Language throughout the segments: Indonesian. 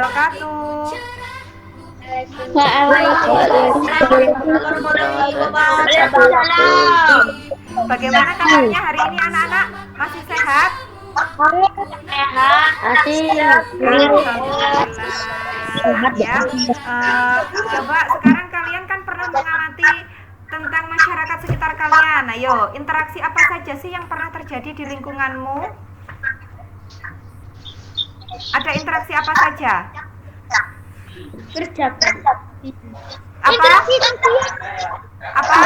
wabarakatuh. Waalaikumsalam. Bagaimana kabarnya hari ini anak-anak? Masih sehat? Sehat. Alhamdulillah. Ya. Coba sekarang kalian kan pernah mengamati tentang masyarakat sekitar kalian. Ayo, interaksi apa saja sih yang pernah terjadi di lingkunganmu? Ada interaksi apa saja? Kerja. Apa? Apa?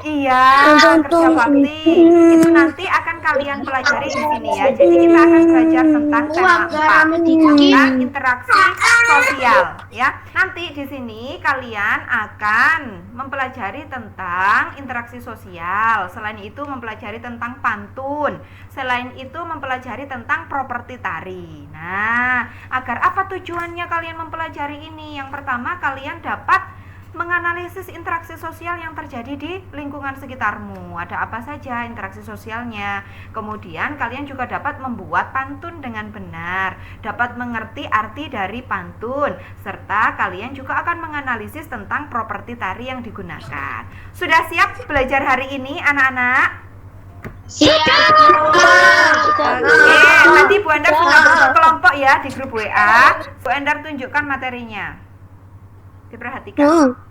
Iya, kerja bakti. Itu nanti akan kalian pelajari di sini ya. Jadi kita akan belajar tentang tema 4, tentang interaksi sosial ya. Nanti di sini kalian akan mempelajari tentang interaksi sosial. Selain itu mempelajari tentang pantun. Selain itu mempelajari tentang properti tari. Nah, agar apa tujuannya kalian mempelajari ini? Yang pertama, kalian dapat menganalisis interaksi sosial yang terjadi di lingkungan sekitarmu. Ada apa saja interaksi sosialnya. Kemudian kalian juga dapat membuat pantun dengan benar, dapat mengerti arti dari pantun, serta kalian juga akan menganalisis tentang properti tari yang digunakan. Sudah siap belajar hari ini anak-anak? Siap. Oke, tadi Bu Endar sudah bentuk kelompok ya di grup WA. Bu Endar tunjukkan materinya. Diperhatikan.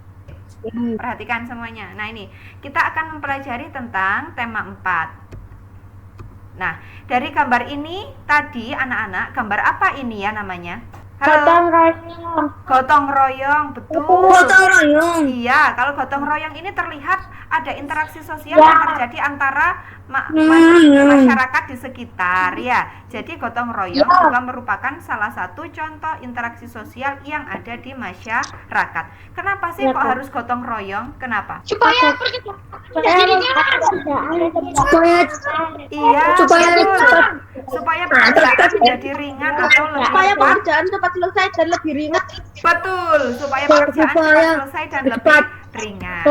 Perhatikan semuanya. Nah, ini kita akan mempelajari tentang tema 4. Nah, dari gambar ini tadi anak-anak, gambar apa ini ya namanya? Gotong Halo. royong. Gotong royong, betul. Gotong royong. Iya, kalau gotong royong ini terlihat ada interaksi sosial yang terjadi antara masyarakat di sekitar ya. Jadi gotong royong juga merupakan salah satu contoh interaksi sosial yang ada di masyarakat. Kenapa sih kok harus gotong royong? Kenapa? Supaya Iya, betul. Supaya pekerjaan menjadi ringan atau lebih cepat. pekerjaan cepat selesai dan lebih ringan. Betul, supaya pekerjaan cepat selesai dan lebih ringan.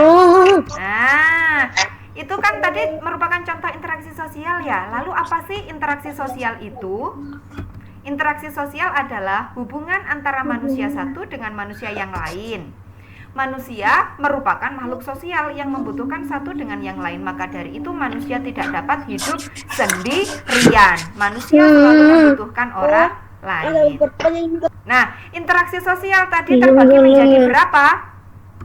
Nah, itu kan tadi merupakan contoh interaksi sosial ya. Lalu apa sih interaksi sosial itu? Interaksi sosial adalah hubungan antara manusia satu dengan manusia yang lain. Manusia merupakan makhluk sosial yang membutuhkan satu dengan yang lain. Maka dari itu manusia tidak dapat hidup sendirian. Manusia selalu membutuhkan orang lain. Nah, interaksi sosial tadi terbagi menjadi berapa?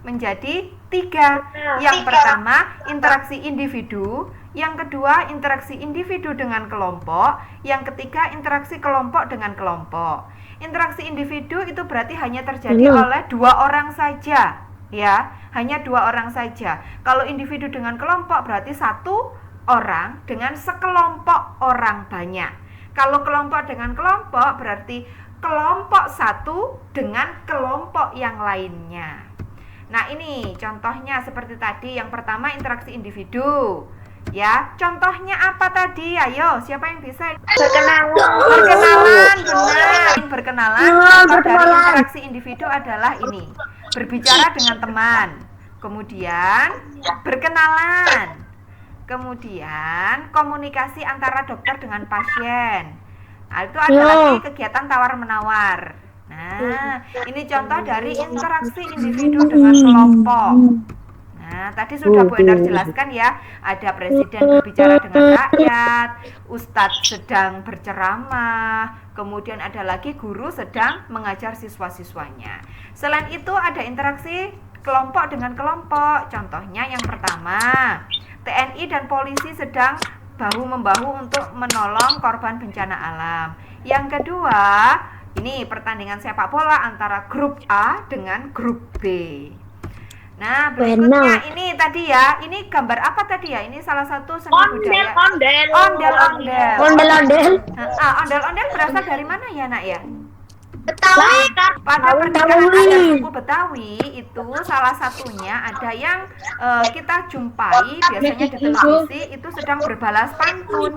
Menjadi 3. Yang pertama, interaksi individu. Yang kedua, interaksi individu dengan kelompok. Yang ketiga, interaksi kelompok dengan kelompok. Interaksi individu itu berarti hanya terjadi oleh 2 orang saja, ya, hanya 2 orang saja. Kalau individu dengan kelompok berarti 1 orang dengan sekelompok orang banyak. Kalau kelompok dengan kelompok berarti kelompok 1 dengan kelompok yang lainnya. Nah, ini contohnya seperti tadi. Yang pertama interaksi individu. Ya, contohnya apa tadi? Ayo, siapa yang bisa? Berkenalan, benar. Berkenalan. Contoh dari interaksi individu adalah ini. Berbicara dengan teman. Kemudian berkenalan. Kemudian komunikasi antara dokter dengan pasien. Nah, itu ada lagi kegiatan tawar-menawar. Nah, ini contoh dari interaksi individu dengan kelompok. Nah, tadi sudah Bu Endar jelaskan ya, ada presiden berbicara dengan rakyat, ustadz sedang berceramah, kemudian ada lagi guru sedang mengajar siswa-siswanya. Selain itu ada interaksi kelompok dengan kelompok. Contohnya yang pertama, TNI dan polisi sedang bahu-membahu untuk menolong korban bencana alam. Yang kedua, ini pertandingan sepak bola antara grup A dengan grup B. Nah, berikutnya ini tadi ya, ini gambar apa tadi ya? Ini salah satu seni budaya. Ondel-ondel. Ondel-ondel berasal dari mana ya, Nak ya? Betawi. Pada pernikahan adat suku Betawi itu salah satunya ada yang kita jumpai biasanya di televisi itu sedang berbalas pantun.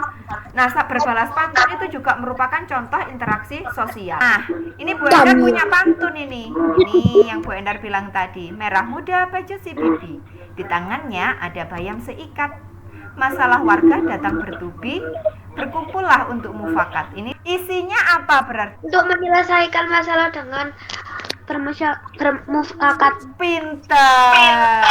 Nah, berbalas pantun itu juga merupakan contoh interaksi sosial. Nah, ini Bu Endar punya pantun ini. Ini yang Bu Endar bilang tadi, merah muda baju si bibi. Di tangannya ada bayam seikat. Masalah warga datang bertubi, berkumpullah untuk mufakat. Ini isinya apa berarti? Untuk menyelesaikan masalah dengan bermufakat. Pintar.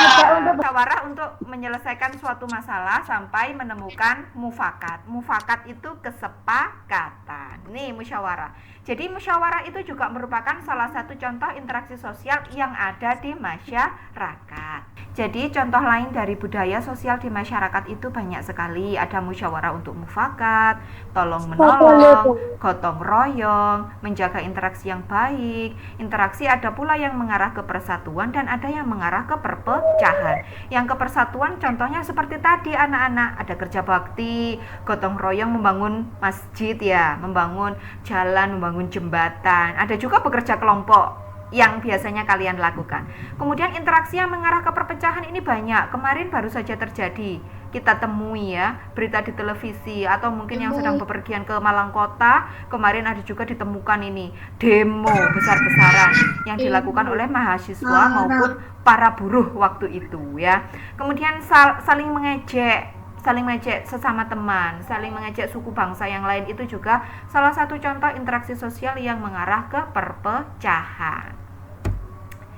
Musyawarah untuk menyelesaikan suatu masalah sampai menemukan mufakat. Mufakat itu kesepakatan. Nih musyawarah. Jadi musyawarah itu juga merupakan salah satu contoh interaksi sosial yang ada di masyarakat. Jadi contoh lain dari budaya sosial di masyarakat itu banyak sekali. Ada musyawarah untuk mufakat, tolong menolong, gotong royong, menjaga interaksi yang baik. Interaksi ada pula yang mengarah ke persatuan dan ada yang mengarah ke perpecahan. Yang ke persatuan contohnya seperti tadi anak-anak, ada kerja bakti, gotong royong membangun masjid ya, membangun jalan, membangun jembatan. Ada juga bekerja kelompok yang biasanya kalian lakukan. Kemudian interaksi yang mengarah ke perpecahan ini banyak. Kemarin baru saja terjadi. Kita temui ya, berita di televisi atau mungkin yang sedang bepergian ke Malang Kota, kemarin ada juga ditemukan ini demo besar-besaran yang dilakukan oleh mahasiswa maupun para buruh waktu itu ya. Kemudian saling mengejek sesama teman, saling mengejek suku bangsa yang lain itu juga salah satu contoh interaksi sosial yang mengarah ke perpecahan.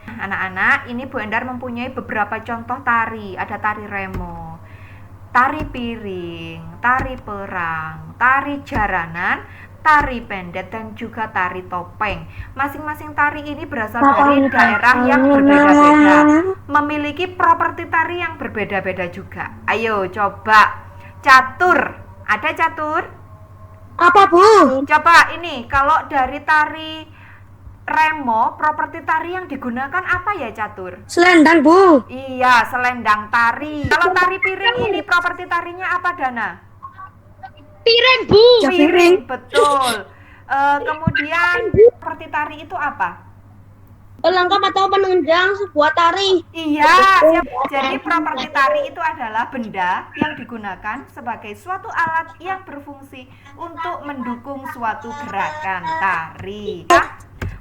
Anak-anak, ini Bu Endar mempunyai beberapa contoh tari. Ada tari remo, tari piring, tari perang, tari jaranan, tari pendet, dan juga tari topeng. Masing-masing tari ini berasal dari daerah yang berbeda-beda, memiliki properti tari yang berbeda-beda juga. Ayo coba catur. Ada catur? Apa, Bu? Coba ini, kalau dari tari remo, properti tari yang digunakan apa ya catur? Selendang, Bu. Iya, selendang tari. Kalau tari piring ini properti tarinya apa Dana? Piring, Bu. Piring, betul. Kemudian properti tari itu apa? Lengkap atau penunjang sebuah tari. Iya, siap. Jadi properti tari itu adalah benda yang digunakan sebagai suatu alat yang berfungsi untuk mendukung suatu gerakan tari.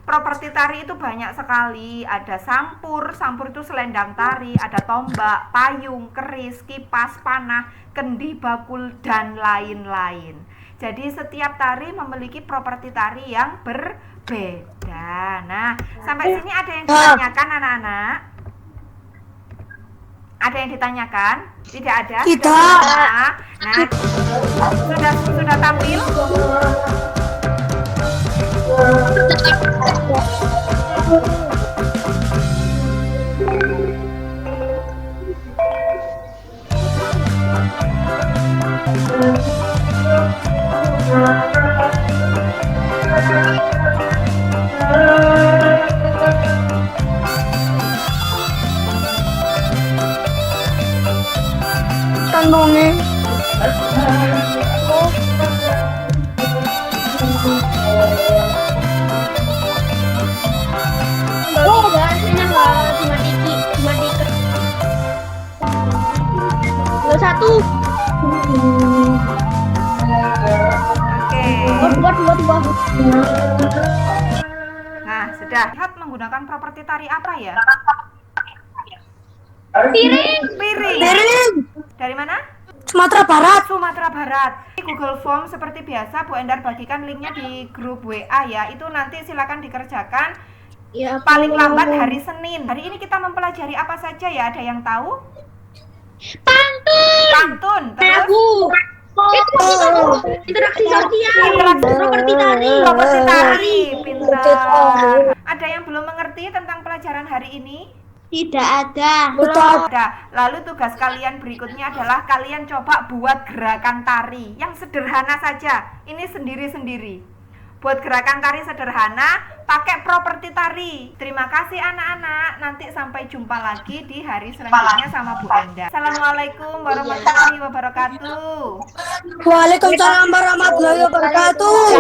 Properti tari itu banyak sekali. Ada sampur itu selendang tari, ada tombak, payung, keris, kipas, panah, kendi, bakul, dan lain-lain. Jadi setiap tari memiliki properti tari yang berbeda. Nah, sampai sini ada yang ditanyakan anak-anak? Ada yang ditanyakan? Tidak ada? Tidak. Nah, sudah tampil? Kandungnya. Oh, bahasanya nggak cuma dikit. Satu. Oke. Dua. Nah, sudah. Lihat menggunakan properti tari apa ya? Piring. Dari mana? Sumatera Barat. Sumatera Barat. Google Form seperti biasa Bu Endar bagikan linknya di grup WA ya. Itu nanti silakan dikerjakan Ya, paling lambat hari Senin. Hari ini kita mempelajari apa saja ya? Ada yang tahu? Pantun. Terus? Interaksi sosial. Properti tari. Pintar. Ada yang belum mengerti tentang pelajaran hari ini? Tidak ada. Ada. Lalu tugas kalian berikutnya adalah kalian coba buat gerakan tari yang sederhana saja. Ini sendiri-sendiri. Buat gerakan tari sederhana pakai properti tari. Terima kasih anak-anak. Nanti sampai jumpa lagi di hari selanjutnya sama Bu Enda. Assalamualaikum warahmatullahi wabarakatuh. Waalaikumsalam warahmatullahi wabarakatuh.